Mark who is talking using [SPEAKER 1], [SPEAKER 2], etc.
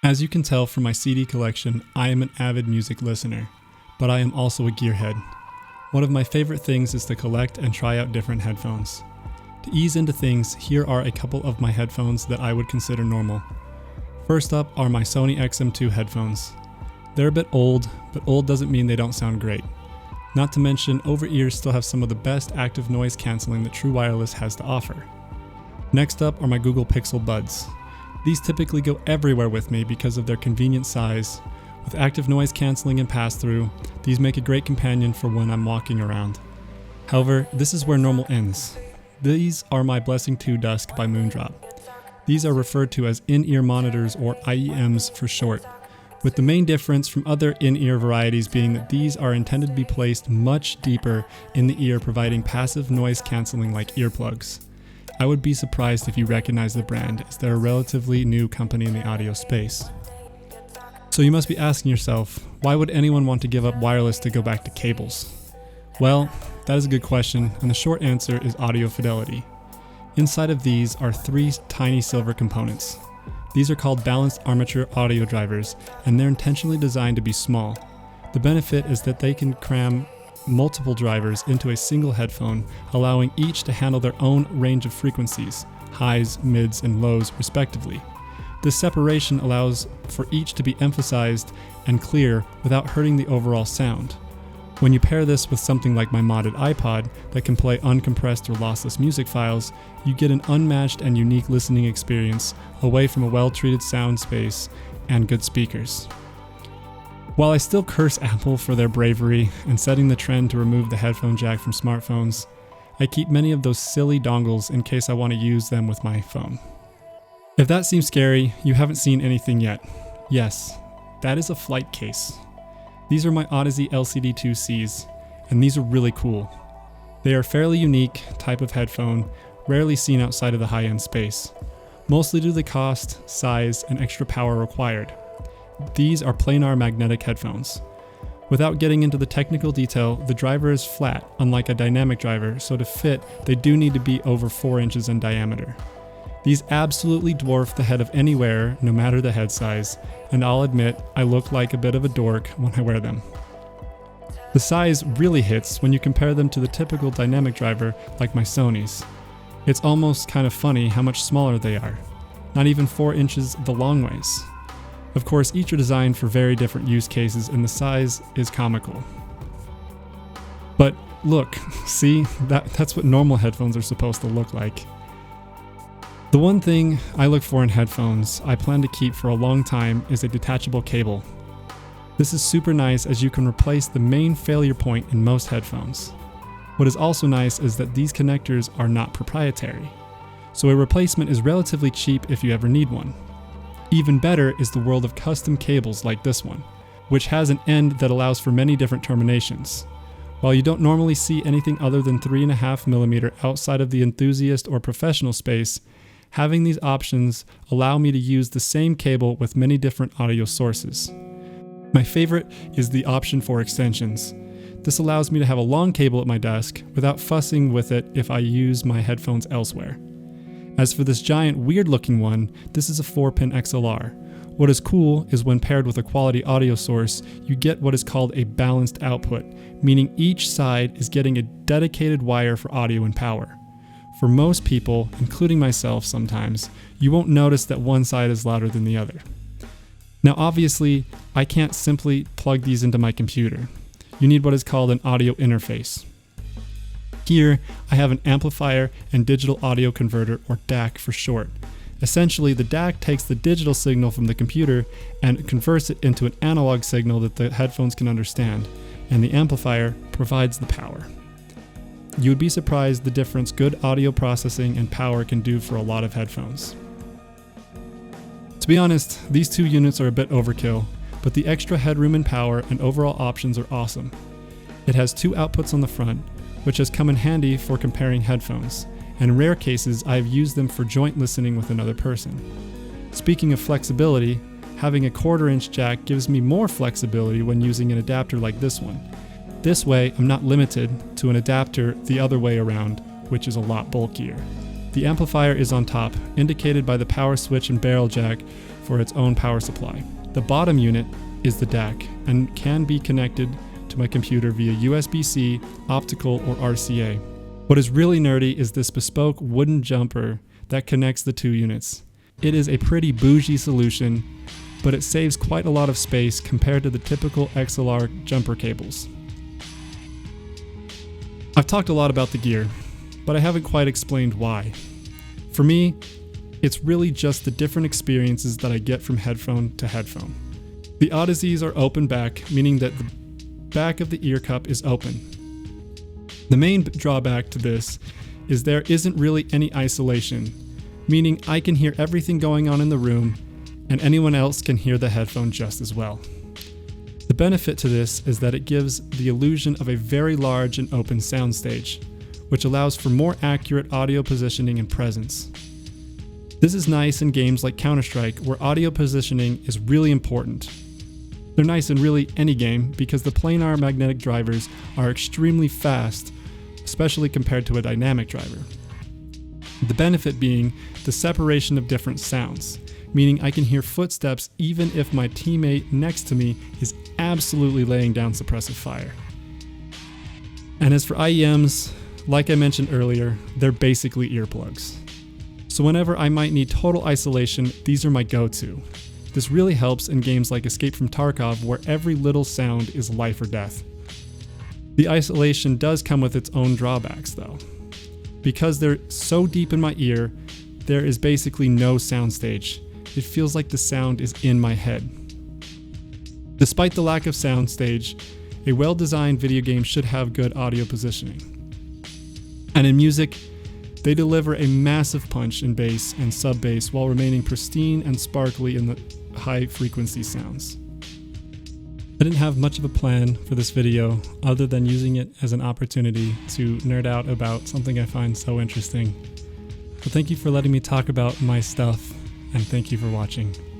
[SPEAKER 1] As you can tell from my CD collection, I am an avid music listener, but I am also a gearhead. One of my favorite things is to collect and try out different headphones. To ease into things, here are a couple of my headphones that I would consider normal. First up are my Sony XM2 headphones. They're a bit old, but old doesn't mean they don't sound great. Not to mention, over-ears still have some of the best active noise cancelling that true wireless has to offer. Next up are my Google Pixel Buds. These typically go everywhere with me because of their convenient size. With active noise cancelling and pass-through, these make a great companion for when I'm walking around. However, this is where normal ends. These are my Blessing 2 Dusk by Moondrop. These are referred to as in-ear monitors, or IEMs for short, with the main difference from other in-ear varieties being that these are intended to be placed much deeper in the ear, providing passive noise cancelling like earplugs. I would be surprised if you recognize the brand, as they're a relatively new company in the audio space. So you must be asking yourself, why would anyone want to give up wireless to go back to cables? Well, that is a good question, and the short answer is audio fidelity. Inside of these are 3 tiny silver components. These are called balanced armature audio drivers, and they're intentionally designed to be small. The benefit is that they can cram multiple drivers into a single headphone, allowing each to handle their own range of frequencies, highs, mids, and lows respectively. This separation allows for each to be emphasized and clear without hurting the overall sound. When you pair this with something like my modded iPod that can play uncompressed or lossless music files, you get an unmatched and unique listening experience away from a well-treated sound space and good speakers. While I still curse Apple for their bravery and setting the trend to remove the headphone jack from smartphones, I keep many of those silly dongles in case I want to use them with my phone. If that seems scary, you haven't seen anything yet. Yes, that is a flight case. These are my Odyssey LCD2Cs, and these are really cool. They are a fairly unique type of headphone, rarely seen outside of the high-end space, mostly due to the cost, size, and extra power required. These are Planar magnetic headphones. Without getting into the technical detail, the driver is flat, unlike a dynamic driver, so to fit, they do need to be over 4 inches in diameter. These absolutely dwarf the head of any wearer, no matter the head size, and I'll admit, I look like a bit of a dork when I wear them. The size really hits when you compare them to the typical dynamic driver like my Sony's. It's almost kind of funny how much smaller they are, not even 4 inches the long ways. Of course, each are designed for very different use cases, and the size is comical. But look, see, that's what normal headphones are supposed to look like. The one thing I look for in headphones I plan to keep for a long time is a detachable cable. This is super nice as you can replace the main failure point in most headphones. What is also nice is that these connectors are not proprietary, so a replacement is relatively cheap if you ever need one. Even better is the world of custom cables like this one, which has an end that allows for many different terminations. While you don't normally see anything other than 3.5mm outside of the enthusiast or professional space, having these options allow me to use the same cable with many different audio sources. My favorite is the option for extensions. This allows me to have a long cable at my desk without fussing with it if I use my headphones elsewhere. As for this giant weird-looking one, this is a 4-pin XLR. What is cool is when paired with a quality audio source, you get what is called a balanced output, meaning each side is getting a dedicated wire for audio and power. For most people, including myself sometimes, you won't notice that one side is louder than the other. Now obviously, I can't simply plug these into my computer. You need what is called an audio interface. Here, I have an amplifier and digital audio converter, or DAC for short. Essentially, the DAC takes the digital signal from the computer and converts it into an analog signal that the headphones can understand, and the amplifier provides the power. You would be surprised the difference good audio processing and power can do for a lot of headphones. To be honest, these 2 units are a bit overkill, but the extra headroom and power and overall options are awesome. It has 2 outputs on the front, which has come in handy for comparing headphones, and in rare cases I have used them for joint listening with another person. Speaking of flexibility, having a 1/4-inch jack gives me more flexibility when using an adapter like this one. This way I'm not limited to an adapter the other way around, which is a lot bulkier. The amplifier is on top, indicated by the power switch and barrel jack for its own power supply. The bottom unit is the DAC and can be connected to my computer via USB-C, optical, or RCA. What is really nerdy is this bespoke wooden jumper that connects the two units. It is a pretty bougie solution, but it saves quite a lot of space compared to the typical XLR jumper cables. I've talked a lot about the gear, but I haven't quite explained why. For me, it's really just the different experiences that I get from headphone to headphone. The Odysseys are open back, meaning that the back of the ear cup is open. The main drawback to this is there isn't really any isolation, meaning I can hear everything going on in the room and anyone else can hear the headphone just as well. The benefit to this is that it gives the illusion of a very large and open soundstage, which allows for more accurate audio positioning and presence. This is nice in games like Counter-Strike, where audio positioning is really important. They're nice in really any game because the planar magnetic drivers are extremely fast, especially compared to a dynamic driver. The benefit being the separation of different sounds, meaning I can hear footsteps even if my teammate next to me is absolutely laying down suppressive fire. And as for IEMs, like I mentioned earlier, they're basically earplugs. So whenever I might need total isolation, these are my go-to. This really helps in games like Escape from Tarkov, where every little sound is life or death. The isolation does come with its own drawbacks though. Because they're so deep in my ear, there is basically no soundstage. It feels like the sound is in my head. Despite the lack of soundstage, a well-designed video game should have good audio positioning. And in music, they deliver a massive punch in bass and sub-bass while remaining pristine and sparkly in the high-frequency sounds. I didn't have much of a plan for this video other than using it as an opportunity to nerd out about something I find so interesting. So thank you for letting me talk about my stuff, and thank you for watching.